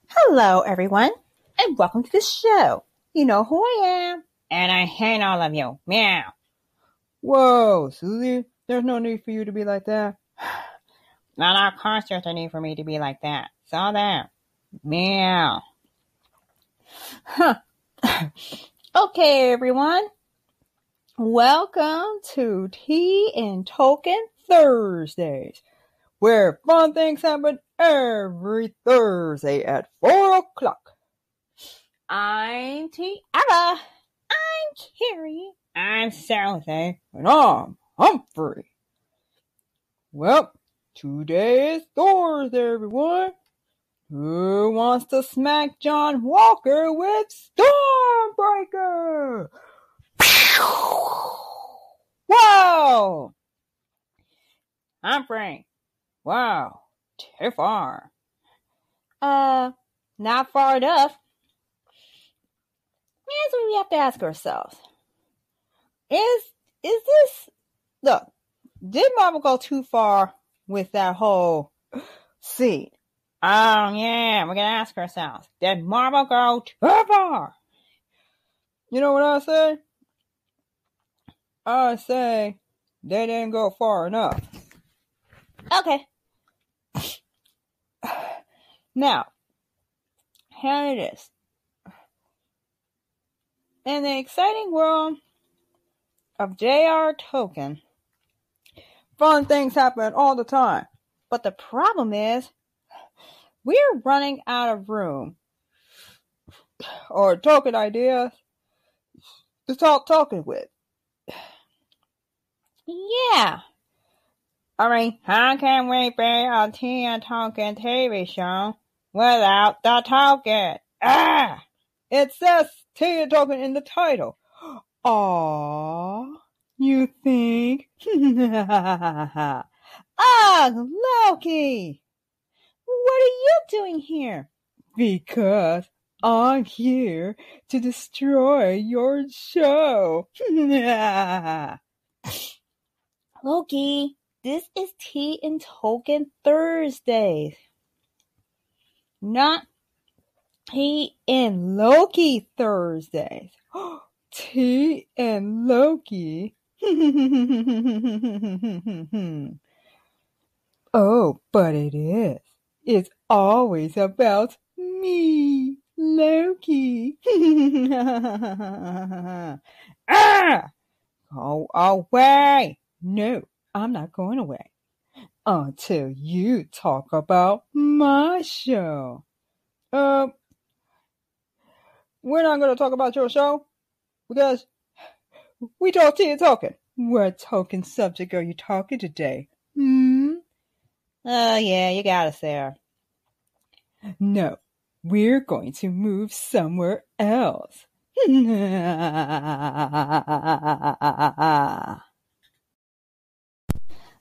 Hello, everyone, and welcome to the show. You know who I am, and I hate all of you. Meow. Whoa, Susie, there's no need for you to be like that. Not of course there's a need for me to be like that. So there. Meow. Huh. Okay, everyone. Welcome to Tea and Tolkien Thursdays, where fun things happen every Thursday at 4 o'clock. I'm Tiara. I'm Kerrie. I'm Susie. And I'm Humphrey. Well, today is Thursday, everyone. Who wants to smack John Walker with Stormbreaker? Wow! Humphrey. Wow, too far. Not far enough. Here's what we have to ask ourselves. Is this... Look, did Marvel go too far with that whole scene? Oh, yeah, we're going to ask ourselves. Did Marvel go too far? You know what I say? I say they didn't go far enough. Okay. Now, here it is. In the exciting world of J.R. Tolkien, fun things happen all the time. But the problem is, we're running out of room or Tolkien ideas to start talking with. Yeah. I mean, how can we be a Tea and Tolkien TV show without the Tolkien? Ah! It says Tea and Tolkien in the title. Aww, you think? Ah, Loki! What are you doing here? Because I'm here to destroy your show. Loki, this is Tea and Tolkien Thursdays. Not Tea and Loki Thursdays. Tea and Loki? Oh, but it is. It's always about me, Loki. Ah! Go away! No, I'm not going away. Until you talk about my show. We're not going to talk about your show because we talk Tea and Tolkien. What Tolkien subject are you talking today? Oh, yeah, you got us there. No, we're going to move somewhere else.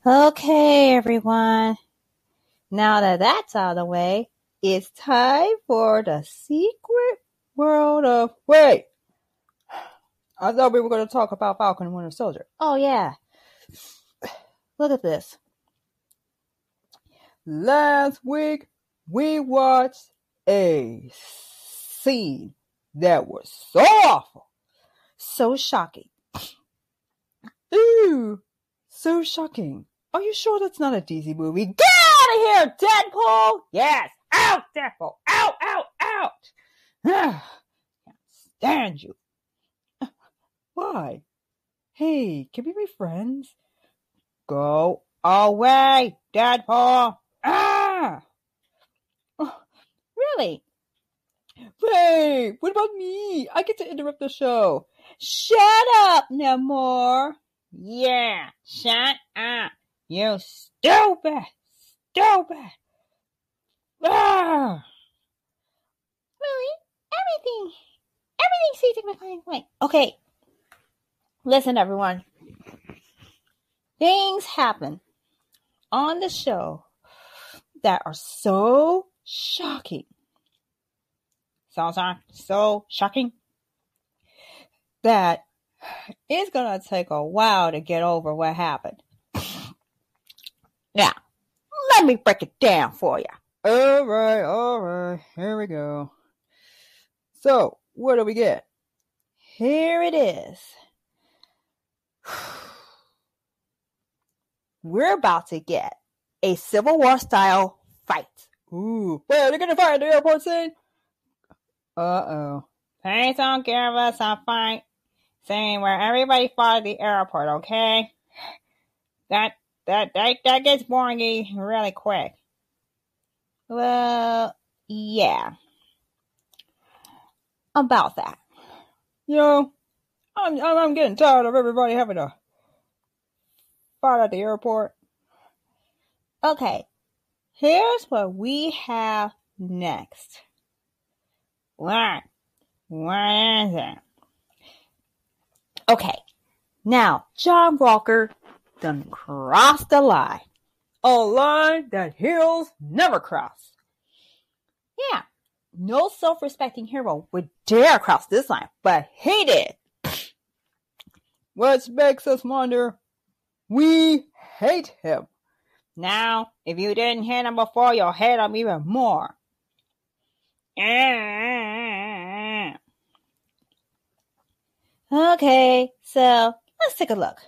Okay, everyone. Now that that's out of the way, it's time for the secret world of... Wait! I thought we were going to talk about Falcon the Winter Soldier. Oh, yeah. Look at this. Last week, we watched a scene that was so awful. So shocking. Ooh, so shocking. Are you sure that's not a DC movie? Get out of here, Deadpool! Yes, out, Deadpool! Out, out, out! Can't stand you. Why? Hey, can we be friends? Go away, Deadpool! Ah! Oh, really? Wait, what about me? I get to interrupt the show. Shut up, Namor. Yeah, shut up. You stupid. Ah! Really? Everything seems to be going right. Okay. Listen, everyone. Things happen on the show that are so shocking. So shocking that it's going to take a while to get over what happened. Now, let me break it down for you. All right, here we go. So, what do we get? Here it is. We're about to get a Civil War style fight. Ooh, wait, they're gonna fight at the airport scene? Uh-oh. Please don't give us a fight scene where everybody fought at the airport, okay? That gets boring really quick. Well, yeah. About that. You know, I'm getting tired of everybody having to fight at the airport. Okay, here's what we have next. What is it? Okay, now John Walker done crossed the line. A line that heroes never cross. Yeah, no self-respecting hero would dare cross this line, but he did. Which makes us wonder, we hate him. Now, if you didn't hate him before, you'll hate him even more. Okay, so let's take a look.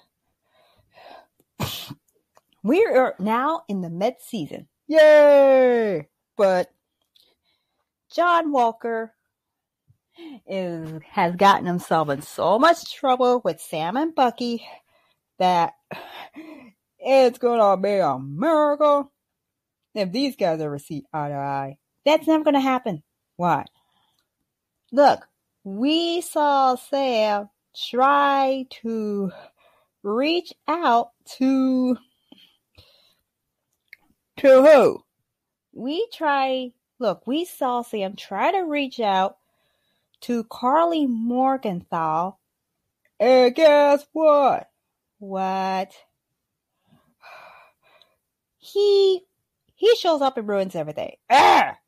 We are now in the mid-season. Yay! But John Walker has gotten himself in so much trouble with Sam and Bucky that it's gonna be a miracle if these guys ever see eye to eye. That's never gonna happen. Why? Look, we saw Sam try to reach out to who? We saw Sam try to reach out to Carly Morgenthau. And guess what? What? He shows up and ruins everything. Ah!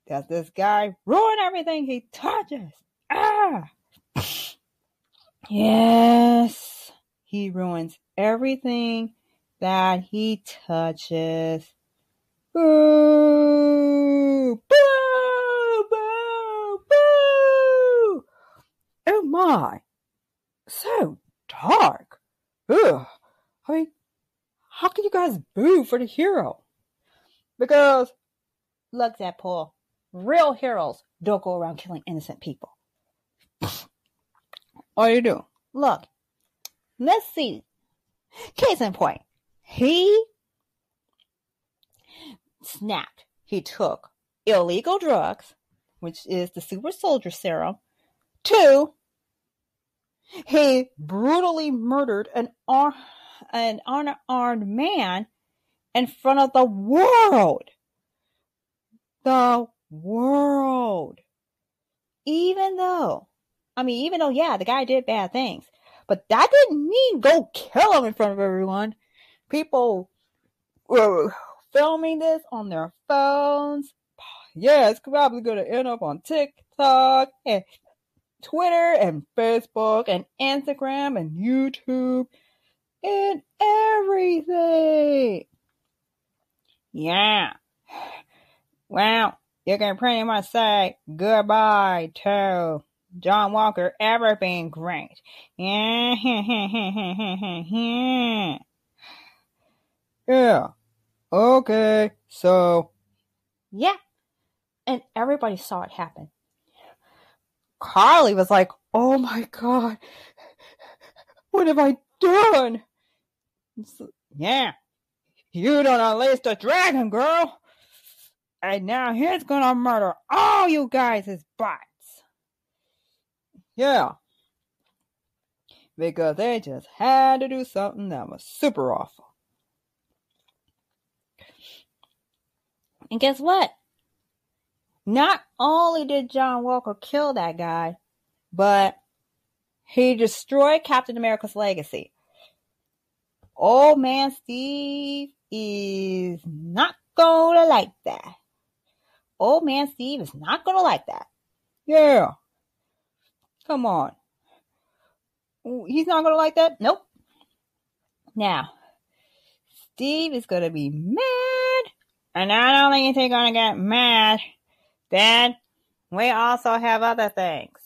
Does this guy ruin everything he touches? Ah! Yes, he ruins everything that he touches. Boo! Boo! Boo! Boo! Oh my! So dark. Ugh. I mean, how can you guys boo for the hero? Because, look, Deadpool, real heroes don't go around killing innocent people. What do you do? Look, let's see. Case in point, he snapped. He took illegal drugs, which is the super soldier serum. 2, he brutally murdered an unarmed man in front of the world. The world. Even though, yeah, the guy did bad things, but that didn't mean go kill him in front of everyone. People were filming this on their phones. Yeah, it's probably going to end up on TikTok and Twitter and Facebook and Instagram and YouTube and everything. Yeah. Well, you can pretty much say goodbye to John Walker ever being great. Yeah. Okay, so. Yeah. And everybody saw it happen. Carly was like, oh my God, what have I done? So, yeah. You don't unleash the dragon, girl. And now he's gonna murder all you guys as bots. Yeah. Because they just had to do something that was super awful. And guess what? Not only did John Walker kill that guy, but he destroyed Captain America's legacy. Old man Steve is not gonna like that. Old man Steve is not gonna like that. Yeah. Come on. He's not gonna like that? Nope. Now, Steve is going to be mad. And not only is he going to get mad, then we also have other things.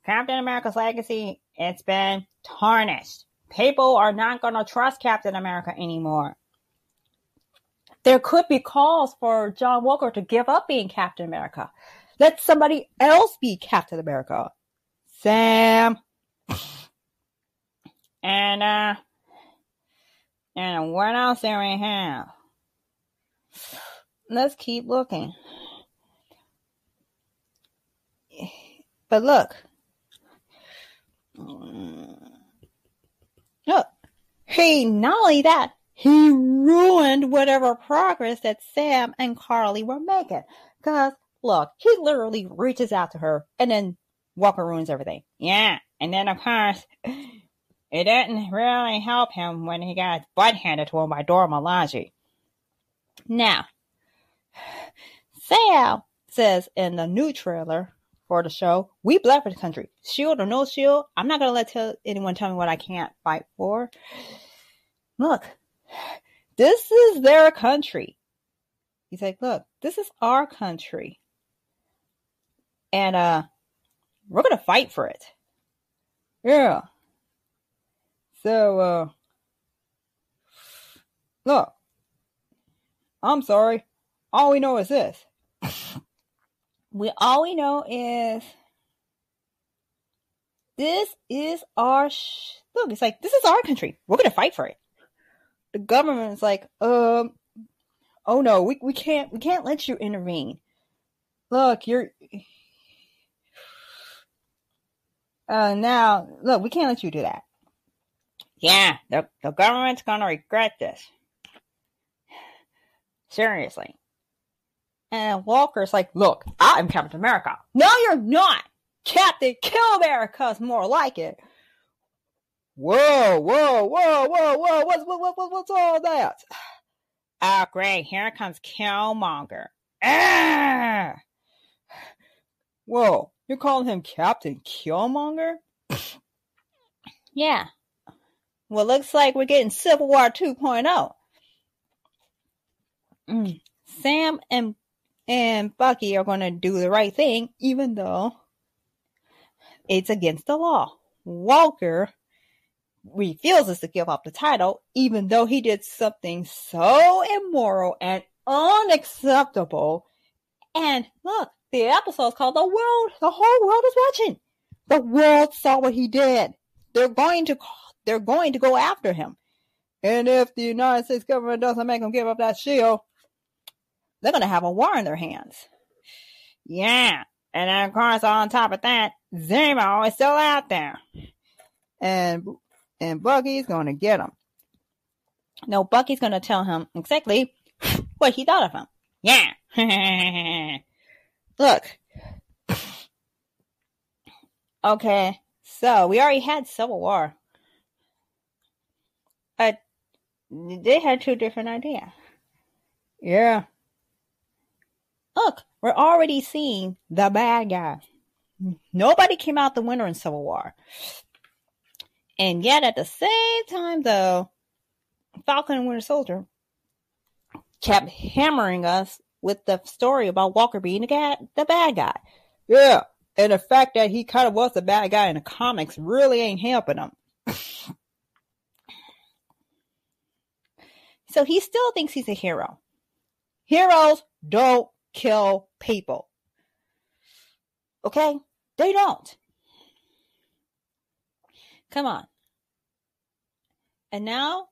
Captain America's legacy, it's been tarnished. People are not going to trust Captain America anymore. There could be calls for John Walker to give up being Captain America. Let somebody else be Captain America. Sam. And what else do we have? Let's keep looking. But look. Look. Not only that, he ruined whatever progress that Sam and Carly were making. Because, look, he literally reaches out to her, and then Walker ruins everything. Yeah, and then, of course, it didn't really help him when he got his butt handed to him by Dora Milaje. Now, Sam says in the new trailer for the show, we black for the country. Shield or no shield, I'm not going to let anyone tell me what I can't fight for. Look, this is their country. He's like, look, this is our country. And we're going to fight for it. Yeah. So, look, I'm sorry. All we know is this. All we know is this is our look, it's like, this is our country. We're going to fight for it. The government's like, oh no, we can't let you intervene. Look, now, look, we can't let you do that. Yeah, the government's gonna regret this. Seriously. And Walker's like, look, I'm Captain America. No, you're not. Captain Kill America's more like it. Whoa, what's all that? Oh, great, here comes Killmonger. Ah! Whoa, you're calling him Captain Killmonger? Yeah. Well, looks like we're getting Civil War 2.0. Sam and Bucky are going to do the right thing, even though it's against the law. Walker refuses to give up the title, even though he did something so immoral and unacceptable. And look, the episode's called The Whole World is Watching. The world saw what he did. They're going to go after him. And if the United States government doesn't make him give up that shield, they're going to have a war in their hands. Yeah. And then, of course, on top of that, Zemo is still out there. And Bucky's going to get him. No, Bucky's going to tell him exactly what he thought of him. Yeah. Look. Okay. So, we already had Civil War. They had two different ideas. Yeah. Look, we're already seeing the bad guy. Nobody came out the winner in Civil War. And yet at the same time, though, Falcon and Winter Soldier kept hammering us with the story about Walker being the bad guy. Yeah, and the fact that he kind of was the bad guy in the comics really ain't helping him. So he still thinks he's a hero. Heroes don't kill people. Okay? They don't. Come on. And now,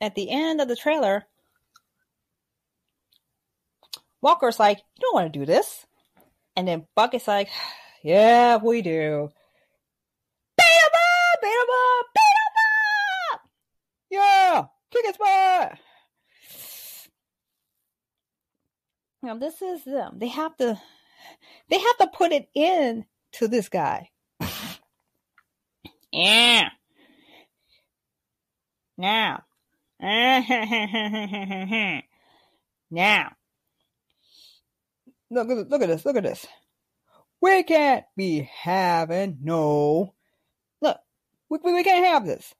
at the end of the trailer, Walker's like, you don't want to do this. And then Bucky's like, yeah, we do. Beat him up! Beat him up! Beat him up! Yeah! Kick his butt! Now, this is them. They have to put it in to this guy. Yeah. Now. Now. Look at this. We can't be having no. Look, we can't have this.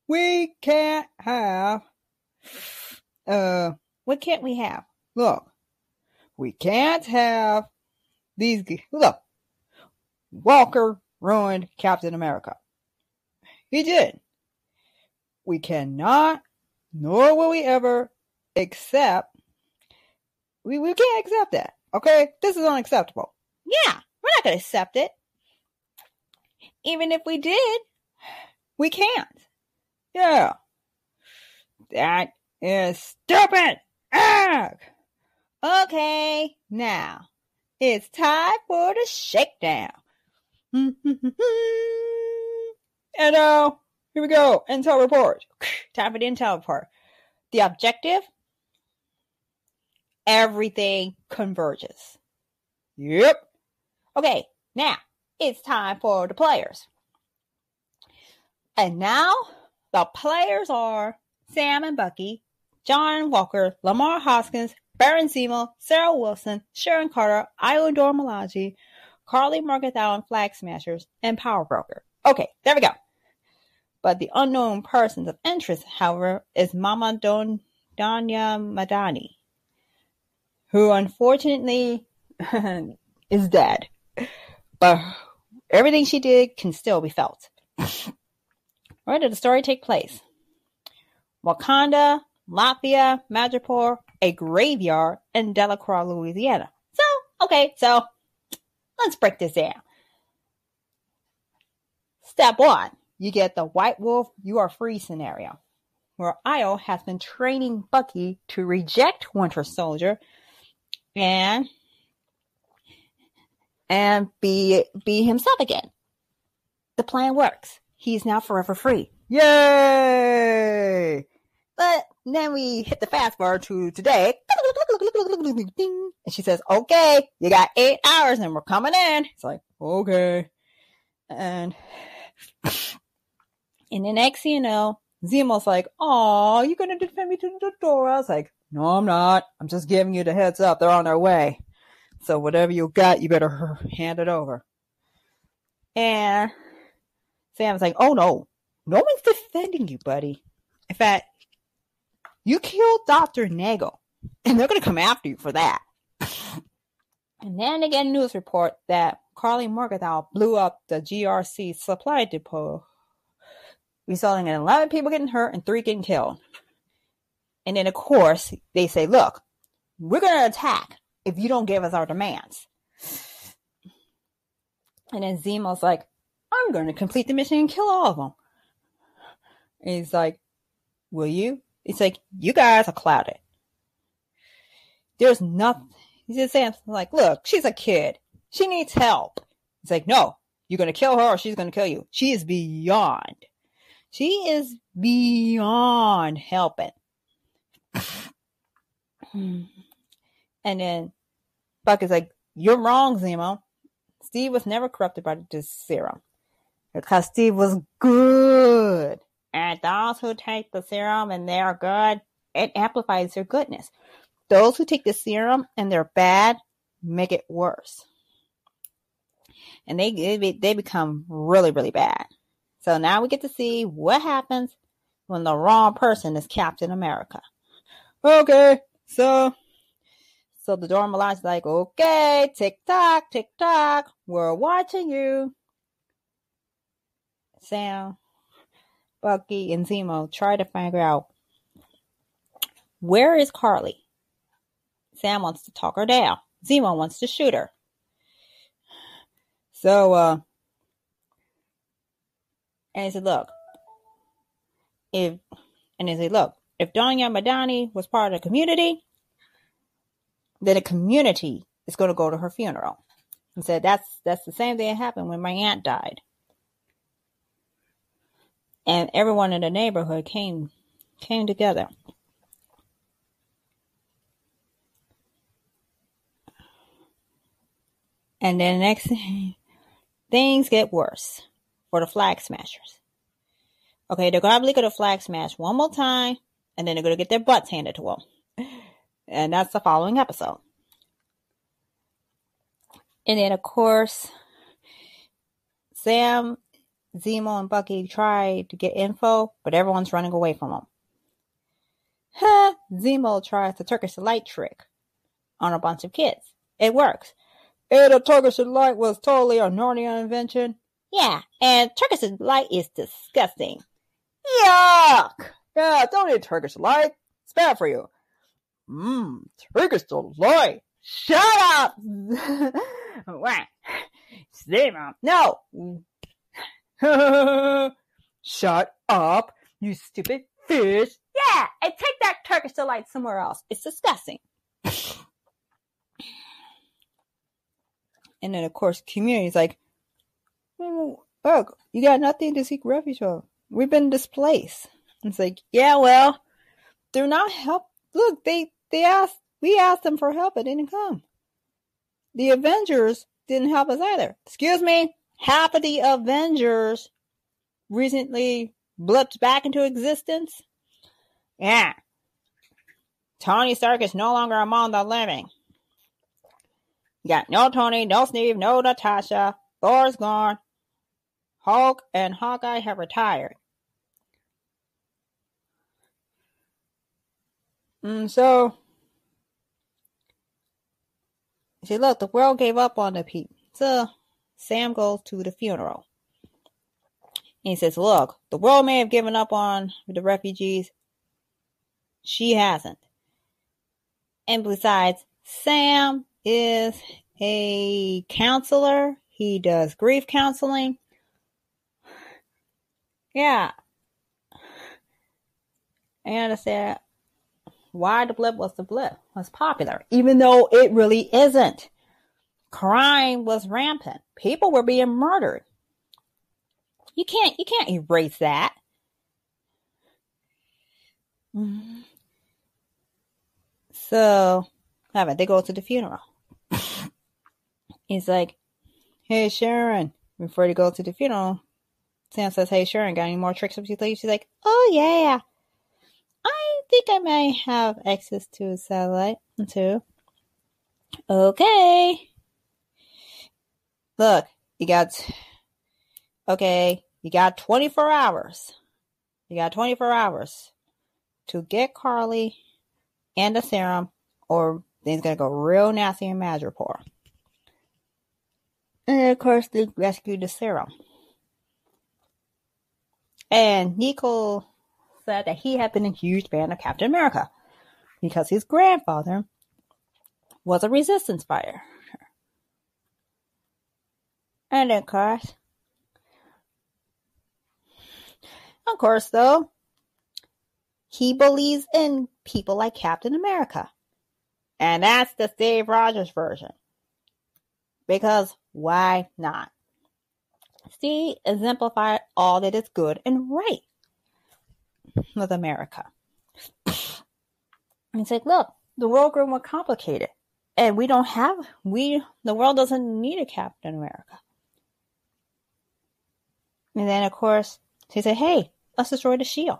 We can't have, what can't we have? Look, we can't have these, look, Walker ruined Captain America. He did. We cannot, nor will we ever accept, we can't accept that, okay? This is unacceptable. Yeah, we're not going to accept it. Even if we did, we can't. Yeah. That is stupid. Okay, now it's time for the shakedown. And here we go. Intel report. Time for the intel report. The objective? Everything converges. Yep. Okay, now it's time for the players. And now the players are Sam and Bucky, John Walker, Lamar Hoskins, Baron Zemo, Sarah Wilson, Sharon Carter, Dora Milaje, Carly Morgenthau and Flag Smashers, and Power Broker. Okay, there we go. But the unknown persons of interest, however, is Mama Donya Madani, who unfortunately is dead. But everything she did can still be felt. Where did the story take place? Wakanda, Latvia, Madripoor, a graveyard, and Delacroix, Louisiana. So let's break this down. Step 1, you get the White Wolf, you are free scenario, where Io has been training Bucky to reject Winter Soldier and be himself again. The plan works. He's now forever free. Yay! But then we hit the fast forward to today. And she says, okay, you got 8 hours and we're coming in. It's like, okay. And the next thing you know, Zemo's like, oh, you gonna defend me to the door? I was like, no, I'm not. I'm just giving you the heads up. They're on their way. So whatever you got, you better hand it over. And Sam's like, oh no one's defending you, buddy. In fact, you killed Dr. Nagel, and they're going to come after you for that. And then they get a news report that Carly Morgenthau blew up the GRC supply depot, resulting in 11 people getting hurt and 3 getting killed. And then, of course, they say, look, we're going to attack if you don't give us our demands. And then Zemo's like, I'm going to complete the mission and kill all of them. And he's like, will you? It's like, you guys are clouded. There's nothing. He's just saying, like, look, she's a kid. She needs help. He's like, no, you're going to kill her or she's going to kill you. She is beyond. She is beyond helping. And then Buck is like, you're wrong, Zemo. Steve was never corrupted by this serum. Because Steve was good. And those who take the serum and they're good, it amplifies their goodness. Those who take the serum and they're bad, make it worse. And they become really, really bad. So now we get to see what happens when the wrong person is Captain America. Okay, so the Dora Milaje is like, okay, tick tock, we're watching you. Sam, Bucky, and Zemo try to figure out, where is Carly? Sam wants to talk her down. Zemo wants to shoot her. So, and he said, look, if Donya Madani was part of the community, then the community is going to go to her funeral. He said, that's the same thing that happened when my aunt died. And everyone in the neighborhood came together. And then the next thing, things get worse for the Flag Smashers. Okay, they're going to Flag Smash one more time, and then they're going to get their butts handed to them. And that's the following episode. And then, of course, Sam Zemo and Bucky try to get info, but everyone's running away from them. Zemo tries the Turkish delight trick on a bunch of kids. It works. And the Turkish delight was totally a Narnia invention. Yeah, and Turkish delight is disgusting. Yuck! Yeah, don't eat Turkish delight. It's bad for you. Turkish delight. Shut up! What? Zemo. No! Shut up, you stupid fish. Yeah, and take that Turkish delight somewhere else. It's disgusting. And then, of course, community's like, look, you got nothing to seek refuge from. We've been displaced. It's like, yeah, well, they're not help. Look, we asked them for help, it didn't come. The Avengers didn't help us either. Excuse me, half of the Avengers recently blipped back into existence. Yeah. Tony Stark is no longer among the living. You got no Tony, no Steve, no Natasha. Thor's gone. Hulk and Hawkeye have retired. So, see, look, the world gave up on the people. So, Sam goes to the funeral. And he says, look, the world may have given up on the refugees. She hasn't. And besides, Sam is a counselor. He does grief counseling. Yeah. And I said, why the blip was the blip was popular, even though it really isn't. Crime was rampant. People were being murdered. You can't erase that. So, they go to the funeral. He's like, hey, Sharon. Before they go to the funeral, Sam says, hey, Sharon, got any more tricks up your sleeve? She's like, oh, yeah. I think I may have access to a satellite, too. Okay. Look, you got 24 hours. You got 24 hours to get Carly and the serum, or things gonna go real nasty in Madripoor. And of course, they rescued the serum. And Nico said that he had been a huge fan of Captain America because his grandfather was a resistance fighter. And of course, though, he believes in people like Captain America. And that's the Steve Rogers version. Because why not? Steve exemplified all that is good and right with America. It's like, look, the world grew more complicated. And the world doesn't need a Captain America. And then, of course, he said, hey, let's destroy the shield.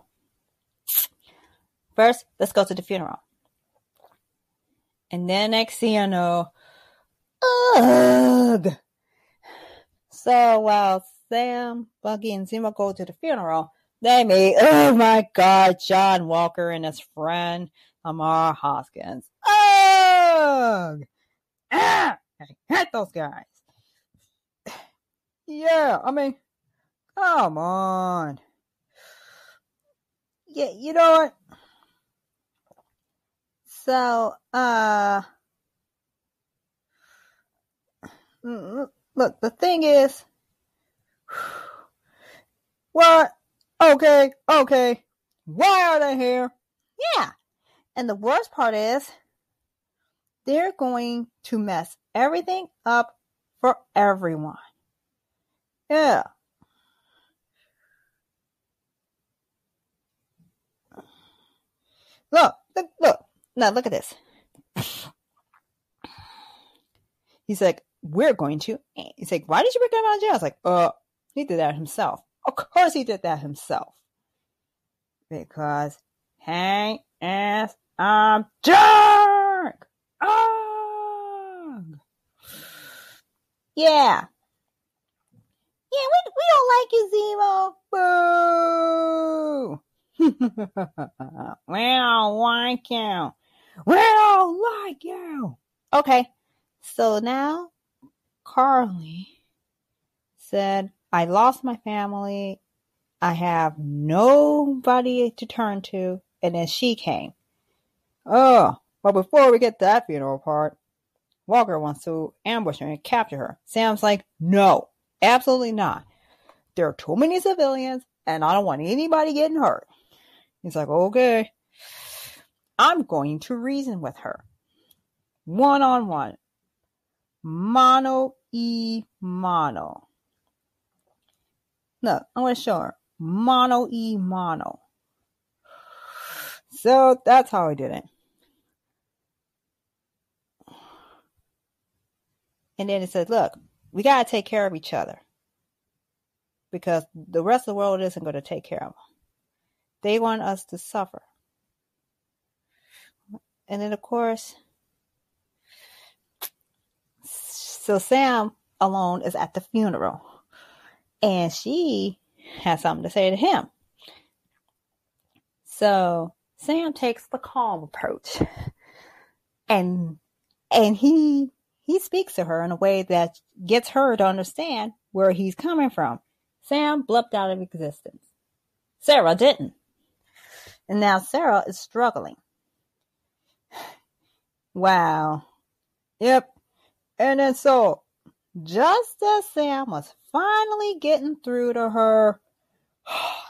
First, let's go to the funeral. And then next thing you know, ugh. So while Sam, Bucky, and Zemo go to the funeral, they meet, oh my God, John Walker and his friend, Lamar Hoskins. Ugh! I hate those guys. Yeah, I mean, come on. Yeah, you know what? So, look, the thing is, what? Okay. Why are they here? Yeah. And the worst part is, they're going to mess everything up for everyone. Yeah. Look. Now look at this. He's like, why did you break him out of jail? I was like, he did that himself. Of course he did that himself. Because Hank is a jerk! Yeah. Yeah, we don't like you, Zemo. Boo! We don't like you. We don't like you. Okay, so now Carly said, I lost my family. I have nobody to turn to. And then she came. Oh, but before we get to that funeral part, Walker wants to ambush her and capture her. Sam's like, no, absolutely not. There are too many civilians, and I don't want anybody getting hurt. He's like, okay. I'm going to reason with her. One-on-one. Mano-e-mano. Look, I'm going to show her. Mano-e-mano. So that's how I did it. And then it said, look, we got to take care of each other. Because the rest of the world isn't going to take care of them. They want us to suffer. And then, of course, so Sam alone is at the funeral. And she has something to say to him. So Sam takes the calm approach. And he speaks to her in a way that gets her to understand where he's coming from. Sam blipped out of existence. Sarah didn't. And now Sarah is struggling. Wow. Yep. And then so, just as Sam was finally getting through to her,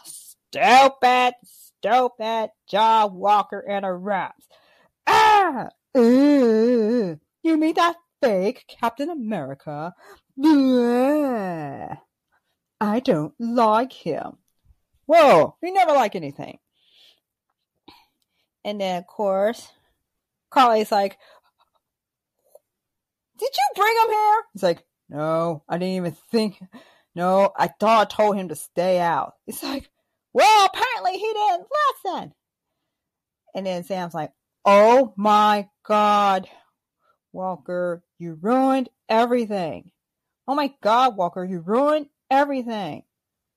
stupid John Walker interrupts. You mean that fake Captain America? Bleh. I don't like him. Whoa, we never like anything. And then, of course, Carly's like, did you bring him here? He's like, no, I didn't even think. No, I thought I told him to stay out. It's like, well, apparently he didn't listen. And then Sam's like, oh my God, Walker, you ruined everything. Oh my God, Walker, you ruined everything.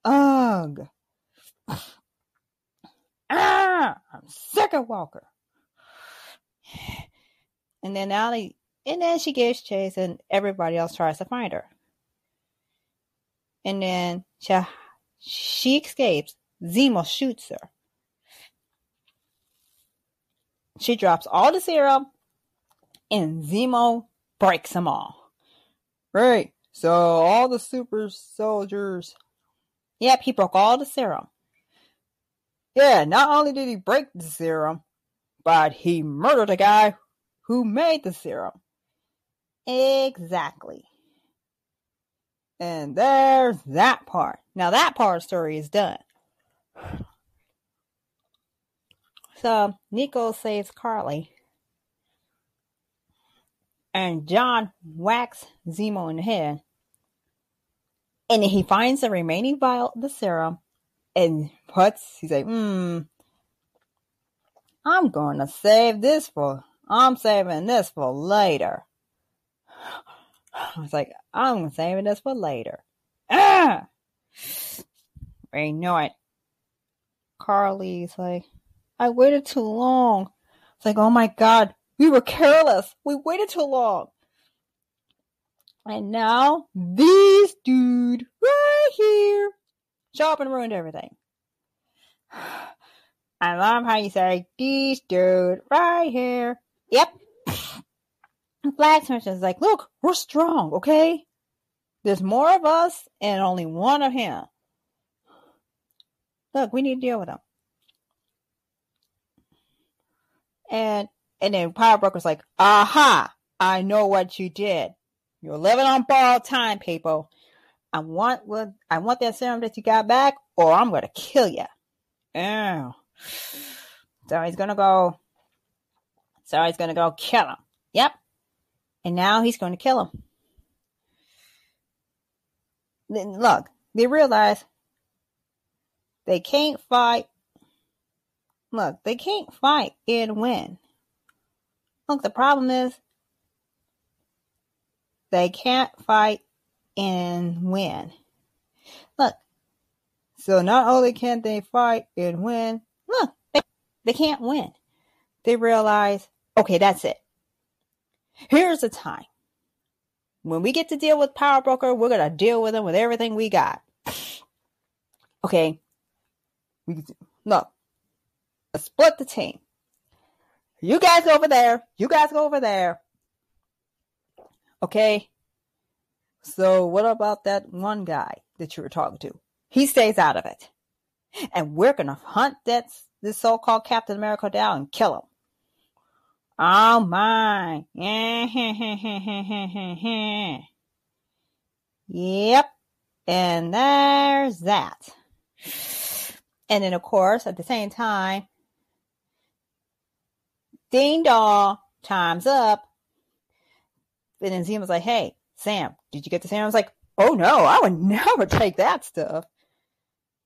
Ugh. I'm sick of Walker. And then she gives chase and everybody else tries to find her. And then she escapes. Zemo shoots her. She drops all the serum and Zemo breaks them all. Right. So all the super soldiers. Yep, he broke all the serum. Yeah, not only did he break the serum, but he murdered a guy who made the serum. Exactly. And there's that part. Now that part of the story is done. So Nico saves Carly. And John whacks Zemo in the head. And then he finds the remaining vial of the serum. And he's like, I'm saving this for later. I was like, I'm saving this for later. I know it. Carly's like, I waited too long. It's like, oh my God, we were careless. We waited too long. And now, this dude right here show up and ruined everything. I love how you say, this dude right here. Yep. Blacksmith is like, look, we're strong, okay? There's more of us and only one of him. Look, we need to deal with him. And then Power Broker's like, aha, I know what you did. You're living on borrowed time, people. I want that serum that you got back, or I'm going to kill you. Oh. So he's going to go kill him. Yep. And now he's going to kill him. Look, they realize they can't fight. Look, they can't fight and win. Look, the problem is they can't fight and win. So not only can they fight and win, look, they can't win. They realize, okay, that's it. Here's the time. When we get to deal with Power Broker, we're going to deal with them with everything we got. Okay. Look, let's split the team. You guys go over there. You guys go over there. Okay. So what about that one guy that you were talking to? He stays out of it. And we're going to hunt this so-called Captain America down and kill him. Oh my. Yep. And there's that. And then, of course, at the same time, ding dong, time's up. And then Zemo was like, hey, Sam, did you get the serum? I was like, oh no, I would never take that stuff.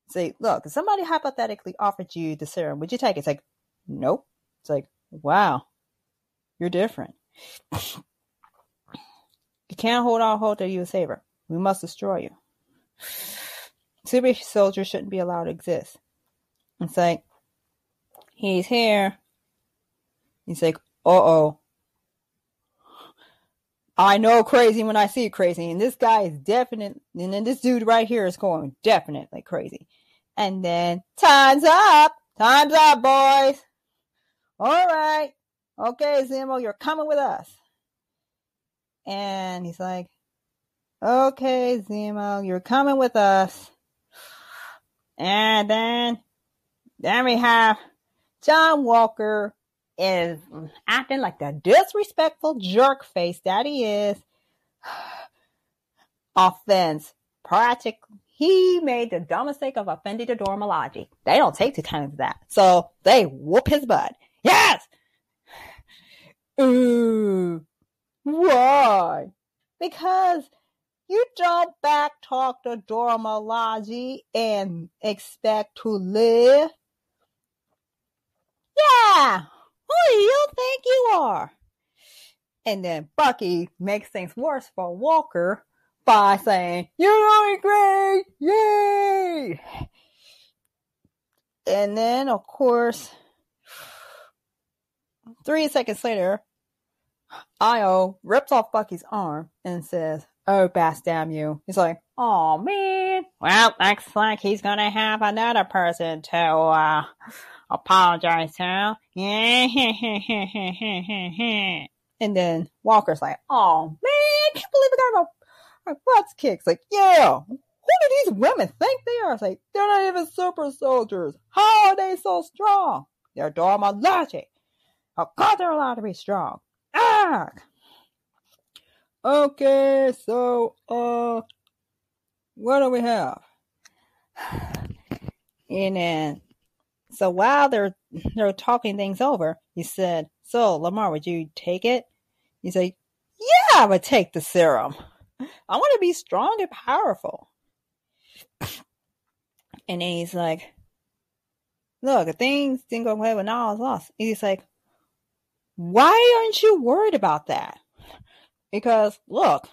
Say, look, if somebody hypothetically offered you the serum, would you take it? It's like, nope. It's like, wow, you're different. You can't hold on hold to you a saber. We must destroy you. Super soldiers shouldn't be allowed to exist. It's like, he's here. He's like, uh-oh. I know crazy when I see crazy. And this guy is definite. And then this dude right here is going definitely crazy. And then, time's up. Time's up, boys. All right. Okay, Zemo, you're coming with us. And he's like, okay, Zemo, you're coming with us. And then we have John Walker is acting like the disrespectful jerk face that he is. Offense. Practically, he made the dumb mistake of offending the Dora Milaje. They don't take too kind of that. So they whoop his butt. Yes! Ooh. Why? Because you don't backtalk the Dora Milaje and expect to live. Yeah! Who do you think you are? And then Bucky makes things worse for Walker by saying, you're doing great! Yay! And then, of course, 3 seconds later, Io rips off Bucky's arm and says, oh, bass damn you. He's like, oh, man. Well, looks like he's going to have another person to apologize to. And then Walker's like, oh, man, I can't believe we got our butts kicked. Like, yeah, who do these women think they are? It's like, they're not even super soldiers. How are they so strong? They're Dora Milaje. How come they're allowed to be strong? Ah! Okay, so, what do we have? And then, so while they're talking things over, he said, so, Lamar, would you take it? He's like, yeah, I would take the serum. I want to be strong and powerful. And then he's like, look, if things didn't go away when I was lost. And he's like, why aren't you worried about that? Because, look,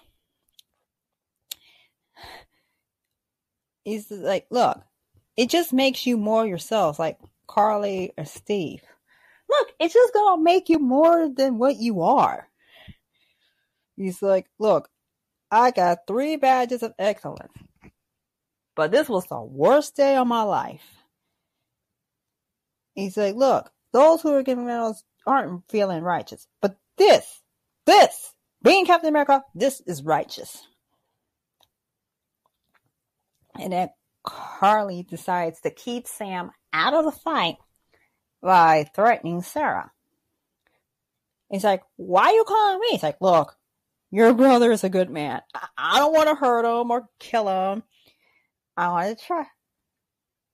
he's like, look, it just makes you more yourself, like Carly or Steve. Look, it's just going to make you more than what you are. He's like, look, I got 3 badges of excellence, but this was the worst day of my life. He's like, look, those who are giving medals aren't feeling righteous, but this, being Captain America, this is righteous. And then Carly decides to keep Sam out of the fight by threatening Sarah. He's like, why are you calling me? He's like, look, your brother is a good man. I don't want to hurt him or kill him. I want to try.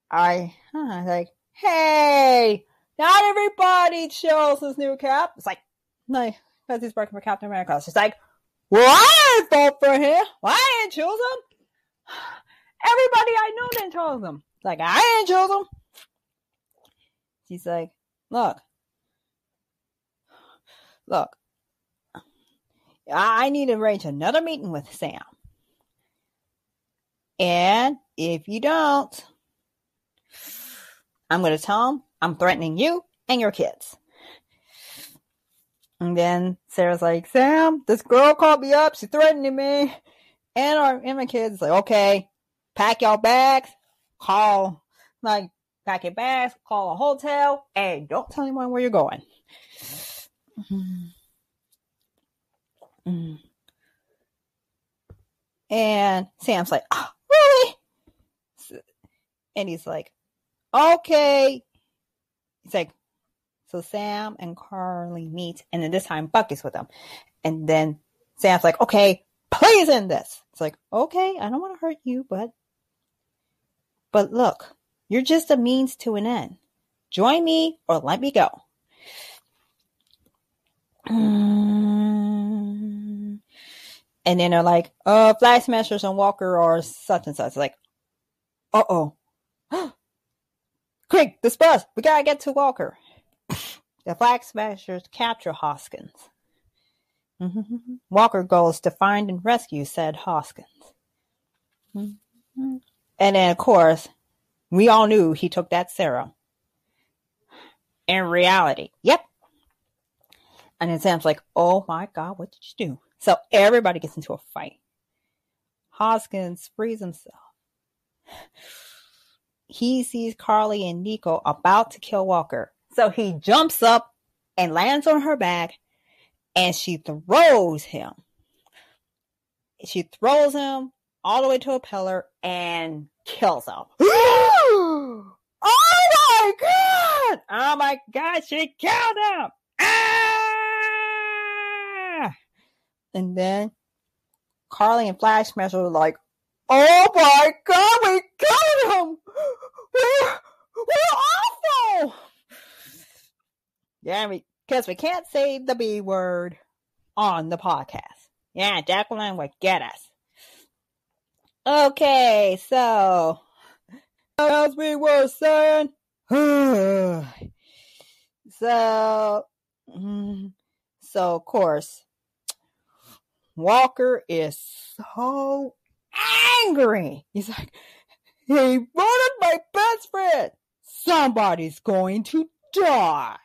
I was like, hey, not everybody chose this new cap. It's like, no, because he's working for Captain America. She's like, well, I didn't vote for him. Well, I didn't choose him. Everybody I know didn't choose him. It's like, I didn't choose him. She's like, look, I need to arrange another meeting with Sam. And if you don't, I'm going to tell him I'm threatening you and your kids. And then Sarah's like, Sam, this girl called me up. She's threatening me. And my kids like, okay, pack your bags, pack your bags, call a hotel, and don't tell anyone where you're going. And Sam's like, oh, really? And he's like, okay. He's like, so Sam and Carly meet, and then this time Buck is with them. And then Sam's like, okay, please end this. It's like, okay, I don't want to hurt you, but look, you're just a means to an end. Join me or let me go. And then they're like, Flag Smashers and Walker are such and such. It's like, uh-oh. Quick, disperse. We gotta get to Walker. The Flag Smashers capture Hoskins. Walker goes to find and rescue said Hoskins. And then, of course, we all knew he took that serum. In reality, yep. And then Sam's like, oh my God, what did you do? So everybody gets into a fight. Hoskins frees himself. He sees Carly and Nico about to kill Walker. So he jumps up and lands on her back, and she throws him. She throws him all the way to a pillar and kills him. Oh my God! Oh my God, she killed him! Ah! And then Carly and Flag Smasher were like, oh my God, we killed him! We're awful! Yeah, because we can't say the B word on the podcast. Yeah, Jacqueline would get us. Okay, so as we were saying, so of course, Walker is so angry. He's like, he murdered my best friend. Somebody's going to die.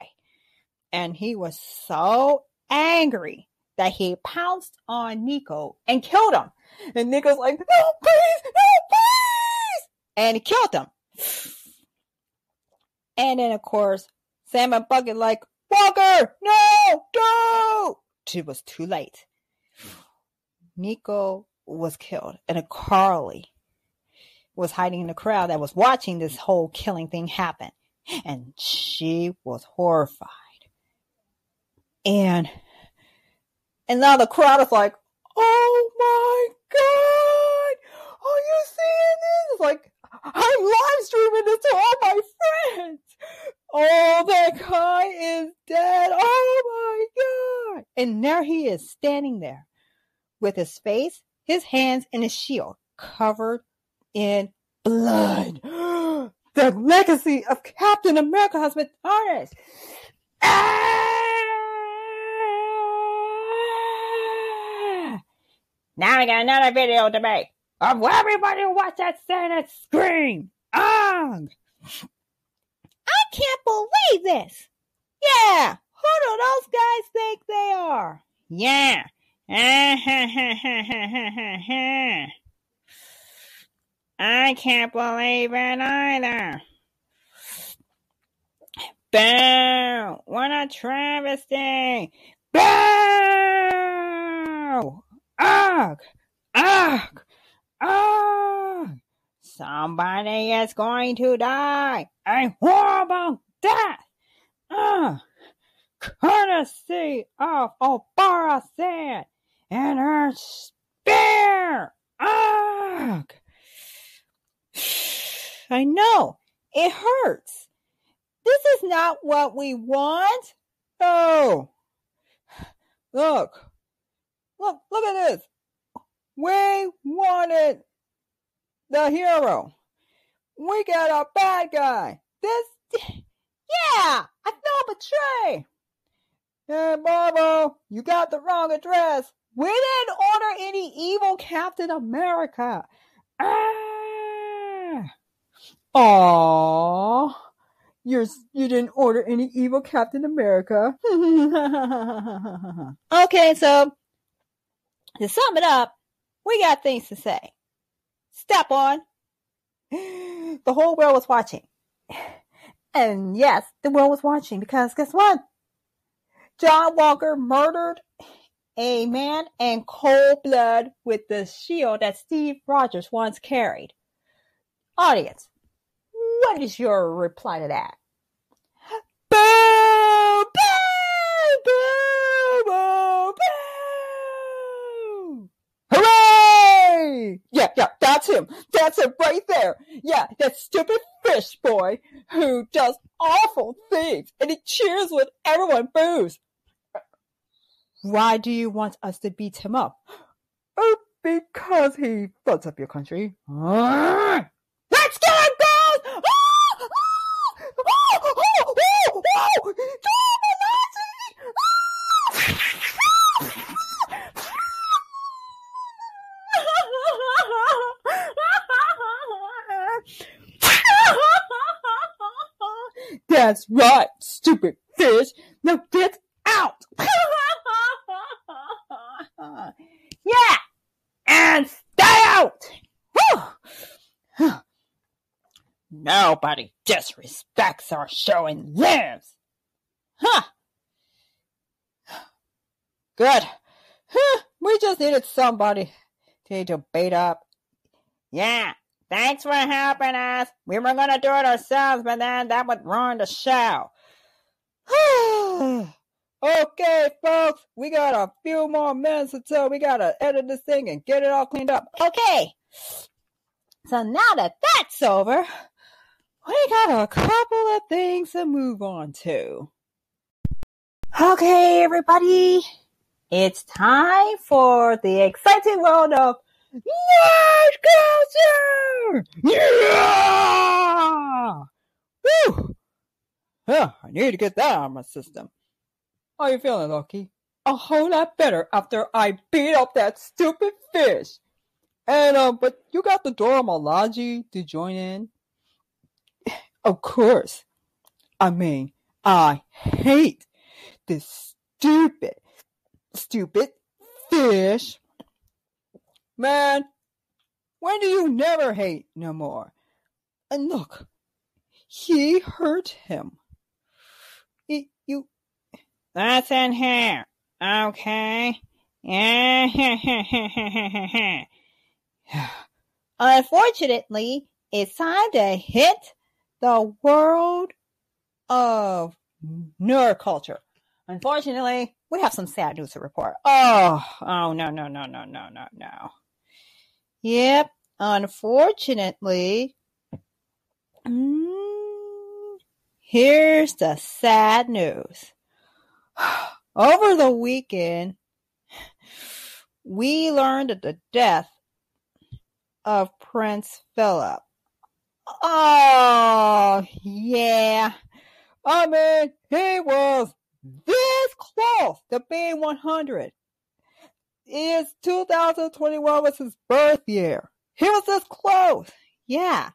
And he was so angry that he pounced on Nico and killed him. And Nico's like, no, please, no, please. And he killed him. And then, of course, Sam and Bucket like, Walker, no, don't. It was too late. Nico was killed. And Carly was hiding in the crowd that was watching this whole killing thing happen. And she was horrified. And now the crowd is like, oh my God, are you seeing this? It's like, I'm live streaming this to all my friends. Oh, that guy is dead. Oh my God. And there he is standing there with his face, his hands, and his shield covered in blood. The legacy of Captain America has been tarnished. Now I got another video to make of everybody watch that scene and scream. I can't believe this. Yeah, who do those guys think they are? Yeah. I can't believe it either. Boo! What a travesty! Boo! Ugh! Ugh! Ugh! Somebody is going to die! A horrible death! Ugh! Courtesy of Obara Sand and her spear! Ugh! I know, it hurts. This is not what we want. No. Look at this. We wanted the hero. We got a bad guy. Yeah, I felt betrayed. Hey, Marvel, you got the wrong address. We didn't order any evil Captain America. Aww. You didn't order any evil Captain America. Okay, so to sum it up, we got things to say. Step one, the whole world was watching. And yes, the world was watching because guess what? John Walker murdered a man in cold blood with the shield that Steve Rogers once carried. Audience, what is your reply to that? Boo! Boo! Boo! Boo! Boo! Hooray! Yeah, that's him. That's him right there. Yeah, that stupid fish boy who does awful things and he cheers when everyone boos. Why do you want us to beat him up? Oh, because he fucks up your country. Let's get him, girls! That's right, stupid fish. Now get out! Yeah, and stay out! Nobody disrespects our show and lives. Huh. Good. We just needed somebody to bait up. Yeah, thanks for helping us. We were going to do it ourselves, but then that would ruin the show. Okay, folks, we got a few more minutes until we got to edit this thing and get it all cleaned up. Okay. So now that that's over, we got a couple of things to move on to. Okay, everybody. It's time for the exciting world of nerd culture! Yeah! Woo! Yeah, I need to get that out of my system. How you feeling, Loki? A whole lot better after I beat up that stupid fish. And, but you got the Dora Milaje to join in? Of course. I mean, I hate this stupid fish. Man, when do you never hate Namor? And look, he hurt him. That's in here. Okay. Unfortunately, it's time to hit the world of nerd culture. Unfortunately, we have some sad news to report. Oh, no. Yep, unfortunately, here's the sad news. Over the weekend, we learned of the death of Prince Philip. Oh, yeah. I mean, he was this close to being 100. 2021 was his birth year. He was this close. Yeah.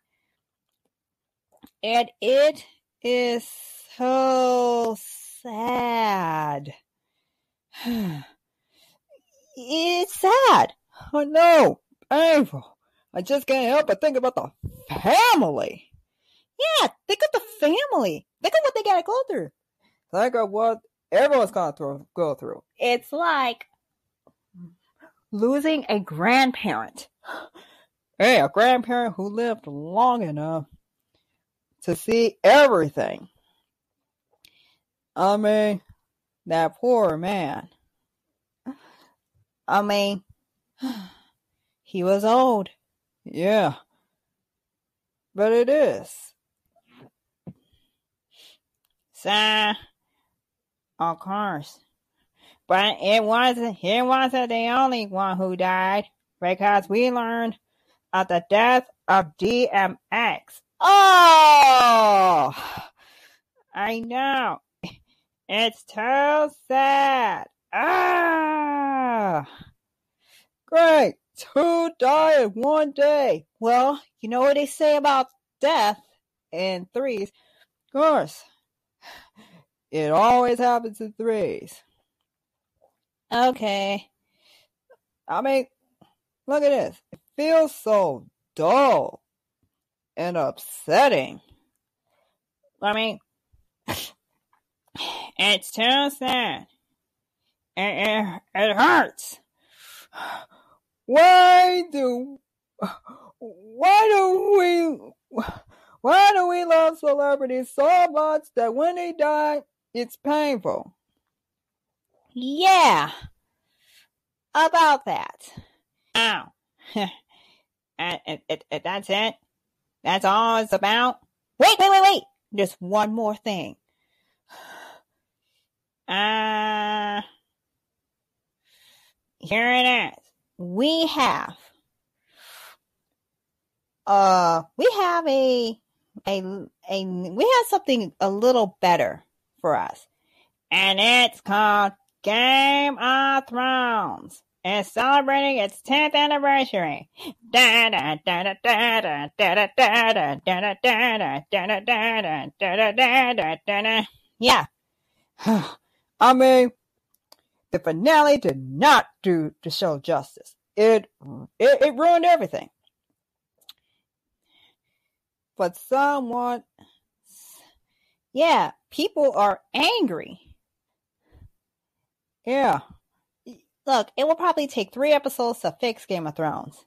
And it is so sad. It's sad. I know. Painful. I just can't help but think about the family. Yeah, think of the family. Think of what they gotta go through. Think of what everyone's gonna go through. It's like losing a grandparent. Hey, a grandparent who lived long enough to see everything. I mean, that poor man. I mean, he was old. Yeah. But it is. So, of course. But it wasn't the only one who died, because we learned of the death of DMX. Oh! I know. It's so sad. Ah! Great. 2 die in one day. Well, you know what they say about death in threes. course. It always happens in threes. Okay. I mean, look at this. It feels so dull and upsetting. I mean, it's too sad. It hurts. Why do we love celebrities so much that when they die, it's painful? Yeah. About that. Ow. That's it? That's all it's about? Wait. There's one more thing. Here it is. We have something a little better for us. And it's called Game of Thrones. It's celebrating its 10th anniversary. Yeah. I mean, the finale did not do the show justice. It ruined everything. But yeah, people are angry. Yeah. Look, it will probably take 3 episodes to fix Game of Thrones.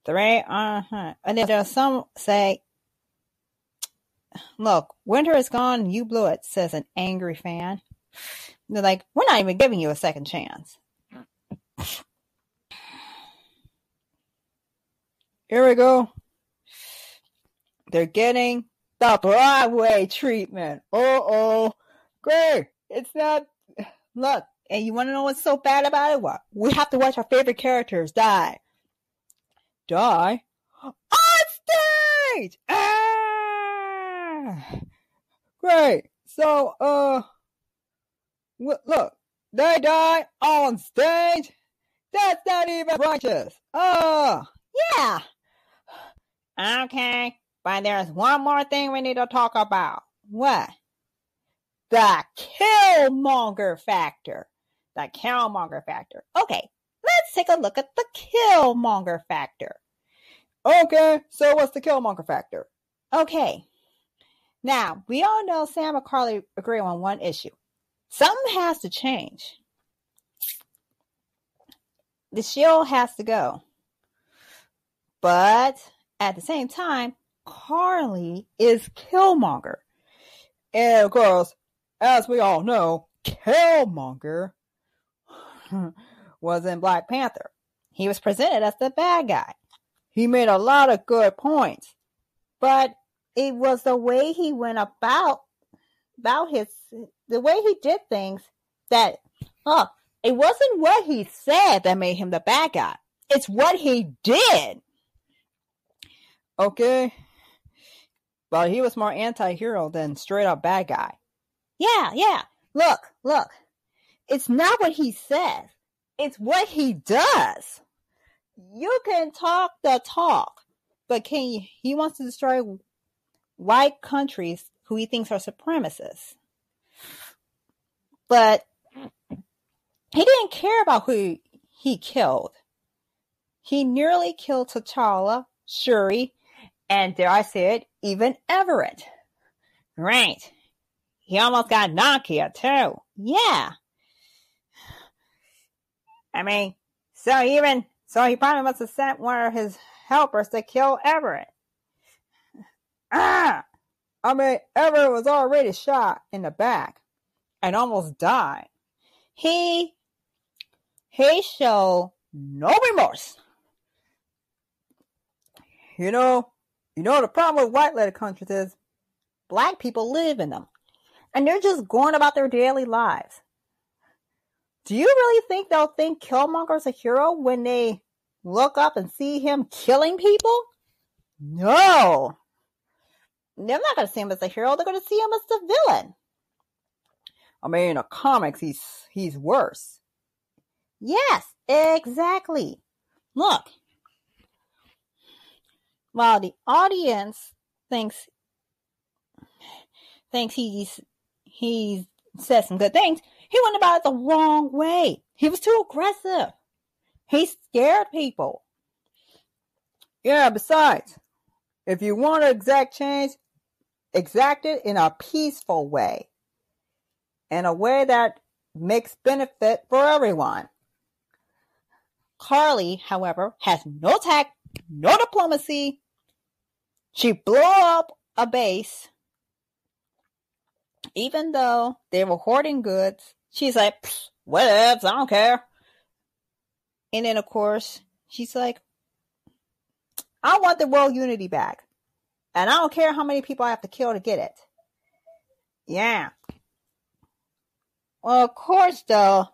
3? And then there's some say, look, winter is gone, you blew it, says an angry fan. They're like, we're not even giving you a second chance. Here we go. They're getting the Broadway treatment. Great. It's not. Look, and you want to know what's so bad about it? What? We have to watch our favorite characters die. Die? On stage! Great. So, look, they die on stage? That's not even righteous. Yeah. Okay, but there's one more thing we need to talk about. What? The Killmonger factor. The Killmonger factor. Okay, let's take a look at the Killmonger factor. Okay, so what's the Killmonger factor? Okay. Now, we all know Sam and Carly agree on one issue. Something has to change. The shield has to go. But at the same time, Carly is Killmonger. And of course, as we all know, Killmonger was in Black Panther. He was presented as the bad guy. He made a lot of good points. But it was the way he went about the way he did things that, it wasn't what he said that made him the bad guy. It's what he did. Okay. But he was more anti-hero than straight up bad guy. Yeah. Look. It's not what he says. It's what he does. You can talk the talk, but he wants to destroy white countries who he thinks are supremacists. But he didn't care about who he killed. He nearly killed T'Challa, Shuri, and dare I say it, even Everett. Right. He almost got Nakia too. Yeah. I mean, so he probably must have sent one of his helpers to kill Everett. I mean, Everett was already shot in the back and almost died. He showed no remorse. You know the problem with white-led countries is black people live in them. And they're just going about their daily lives. Do you really think they'll think Killmonger's a hero when they look up and see him killing people? No. They're not going to see him as a hero. They're going to see him as the villain. I mean, in the comics, he's worse. Yes, exactly. Look. While the audience thinks thinks he said some good things. He went about it the wrong way. He was too aggressive. He scared people. Yeah, besides, if you want to exact change, exact it in a peaceful way. In a way that makes benefit for everyone. Carly, however, has no tact, no diplomacy. She blew up a base. Even though they were hoarding goods, she's like, whatevs, I don't care. And then, of course, she's like, I want the world unity back. And I don't care how many people I have to kill to get it. Yeah. Well, of course, though,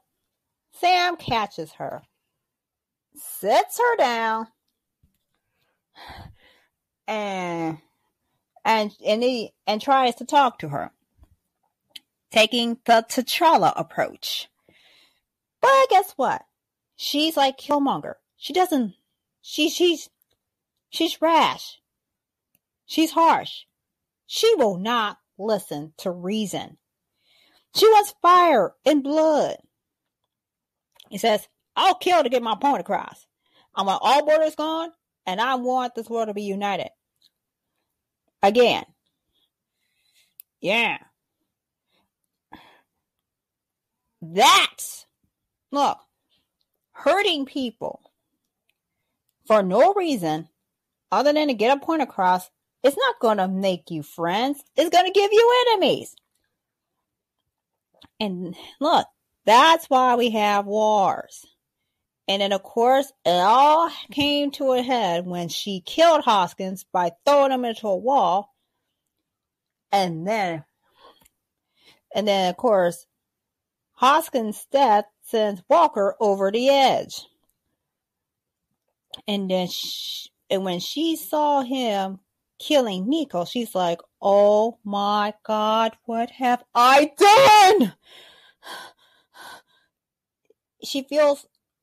Sam catches her, sits her down, and tries to talk to her, taking the T'Challa approach. But guess what? She's like Killmonger. She's rash. She's harsh. She will not listen to reason. She wants fire and blood. He says, I'll kill to get my point across. I want all borders gone, and I want this world to be united. Again. Yeah. That's, look, hurting people for no reason other than to get a point across, it's not going to make you friends. It's going to give you enemies. And look, that's why we have wars. And then, of course, it all came to a head when she killed Hoskins by throwing him into a wall. And then, of course, Hoskins' death sends Walker over the edge. And then, when she saw him killing Nico, she's like, oh my God, what have I done?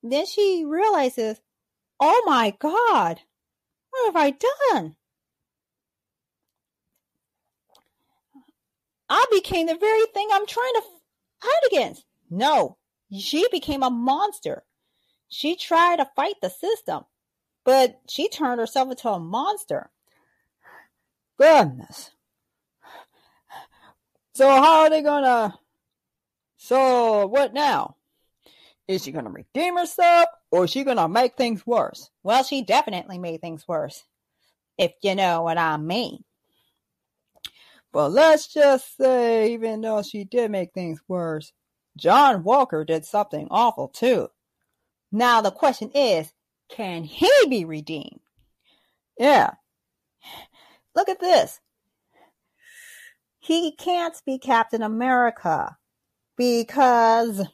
Then she realizes, oh my God, what have I done? I became the very thing I'm trying to fight against. No, she became a monster. She tried to fight the system, but she turned herself into a monster. Goodness. So how are they gonna... So what now? Is she gonna redeem herself, or is she gonna make things worse? Well, she definitely made things worse, if you know what I mean. But let's just say, even though she did make things worse, John Walker did something awful too. Now the question is, can he be redeemed? Yeah. Look at this. He can't be Captain America because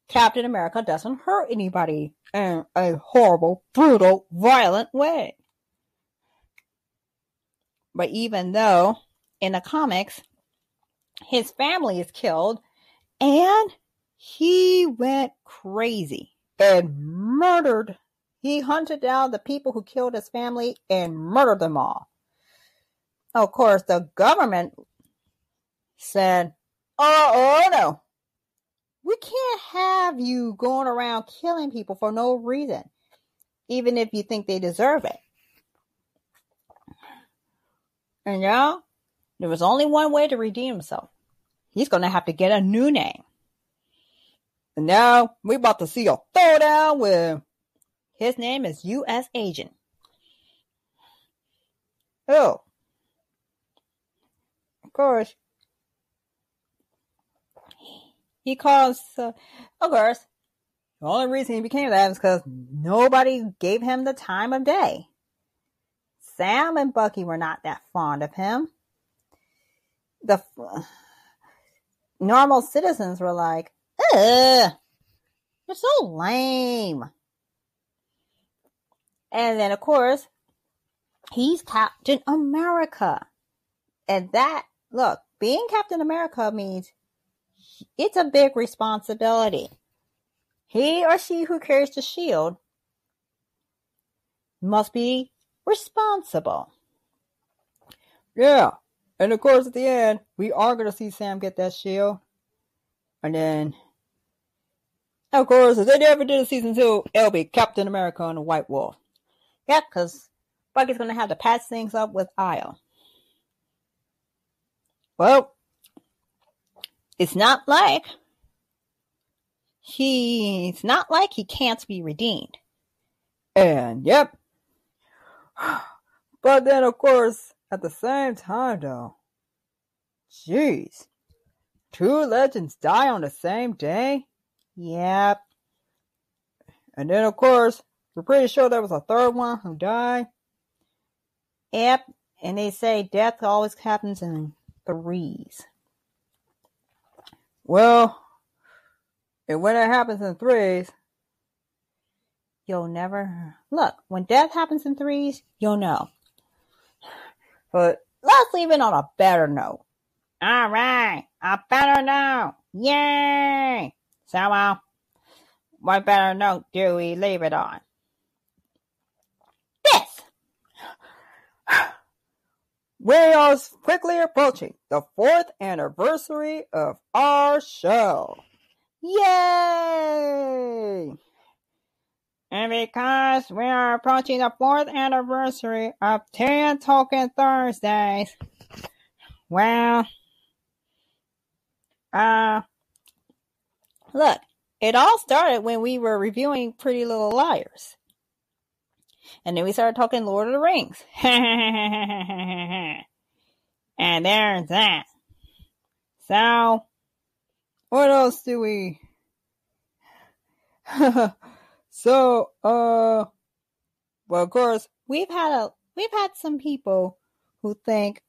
Captain America doesn't hurt anybody in a horrible, brutal, violent way. But even though in the comics, his family is killed and he went crazy and murdered. He hunted down the people who killed his family and murdered them all. Of course, the government said, oh no, we can't have you going around killing people for no reason, even if you think they deserve it. And now, there was only one way to redeem himself. He's going to have to get a new name. And now, we're about to see a throwdown with... His name is U.S. Agent. Oh. Of course, he calls, of course, the only reason he became that is because nobody gave him the time of day. Sam and Bucky were not that fond of him. The normal citizens were like, ugh, you're so lame. And then, of course, he's Captain America. And that, look, being Captain America means it's a big responsibility. He or she who carries the shield must be responsible. Yeah, And of course, at the end, we are going to see Sam get that shield. And then, of course, if they ever did a season 2, it'll be Captain America and the White Wolf. Yep, because Bucky's going to have to patch things up with Isle. Well, it's not like he can't be redeemed. And, yep. But then, of course, at the same time, though, jeez, 2 legends die on the same day? Yep. And then, of course, we're pretty sure there was a third one who died. Yep. And they say death always happens in 3s. Well, and when it happens in 3s, you'll never... Look, when death happens in 3s, you'll know. But let's leave it on a better note. Alright, a better note. Yay! So, what better note do we leave it on? This! We are quickly approaching the 4th anniversary of our show. Yay! And because we are approaching the 4th anniversary of 10 Tolkien Thursdays, well, look, it all started when we were reviewing Pretty Little Liars. And then we started talking Lord of the Rings. And there's that. So, what else do we... So, well, of course, we've had some people who think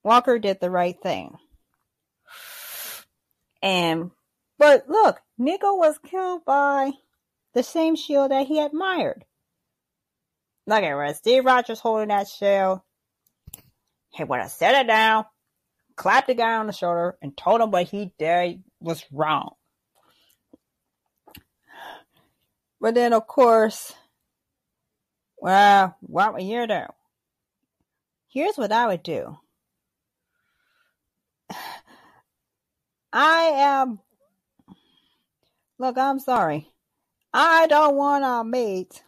Walker did the right thing. But look, Nico was killed by the same shield that he admired. Look at where Steve Rogers holding that shield. He would have set it down, clapped the guy on the shoulder, and told him what he did was wrong. But then, of course, well, what would you do? Here's what I would do. Look, I'm sorry. I don't want a mate.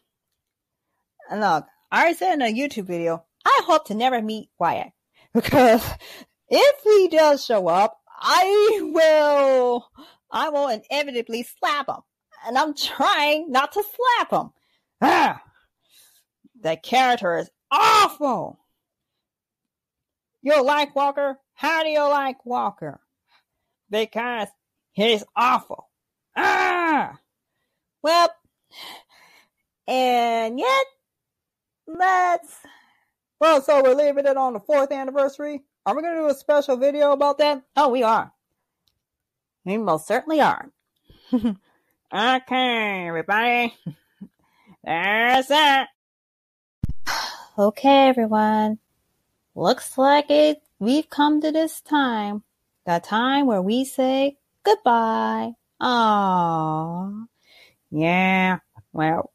And look, I said in a YouTube video, I hope to never meet Wyatt. Because if he does show up, I will inevitably slap him. And I'm trying not to slap him. The character is awful. You like Walker? How do you like Walker? Because he's awful. Well, and yet, well, so we're leaving it on the 4th anniversary. Are we going to do a special video about that? Oh, we are. We most certainly are. Okay, everybody. There's that. Okay, everyone. Looks like we've come to this time. The time where we say goodbye. Aww. Yeah, well.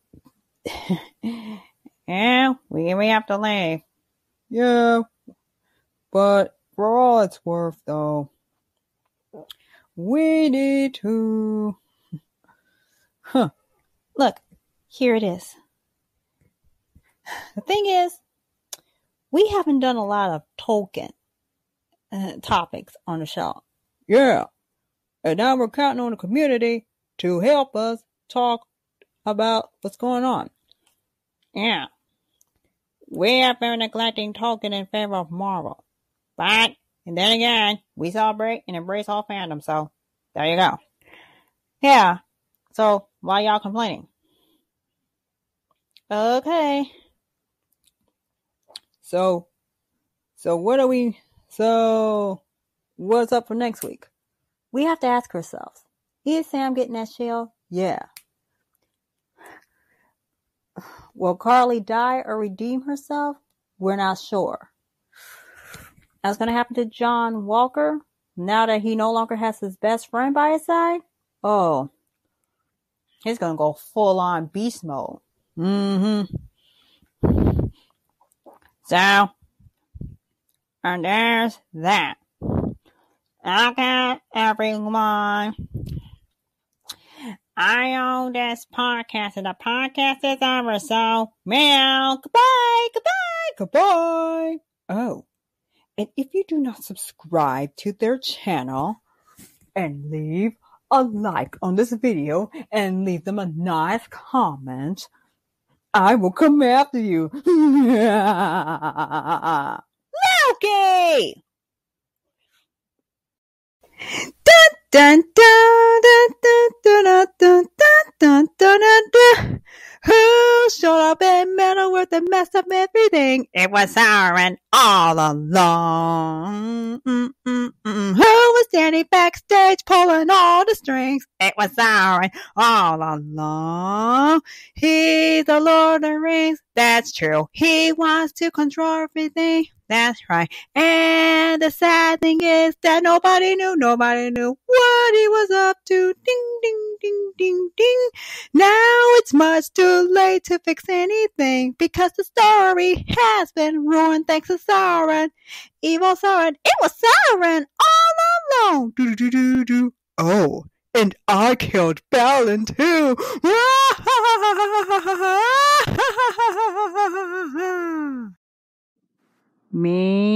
Yeah, we have to leave. Yeah, but for all it's worth, though, we need to... Look, here it is. The thing is, we haven't done a lot of Tolkien topics on the show. Yeah, and now we're counting on the community to help us talk about what's going on. Yeah. We have been neglecting Tolkien in favor of Marvel. But, and then again, we celebrate and embrace all fandoms, so there you go. Yeah, so why y'all complaining? Okay. So what's up for next week? We have to ask ourselves, is Sam getting that shield? Yeah. Will Carly die or redeem herself? We're not sure. What's going to happen to John Walker now that he no longer has his best friend by his side? Oh, he's going to go full on beast mode. Mm-hmm. So, And there's that. Okay, everyone. I own this podcast, and the podcast is over, so meow. Goodbye, goodbye, goodbye. Oh, and if you do not subscribe to their channel and leave a like on this video and leave them a nice comment, I will come after you. Loki! Dun dun dun dun dun dun dun dun dun dun dun. Who showed up in metal with the mess of everything? It was Sauron all along. Who was standing backstage pulling all the strings? It was Sauron all along. He's the Lord of the Rings. That's true. He wants to control everything. That's right. And the sad thing is that nobody knew what he was up to. Ding, ding, ding, ding, ding. Now it's much too late to fix anything because the story has been ruined thanks to Sauron. Evil Sauron. It was Sauron all along. Do. Oh, and I killed Balin too. Me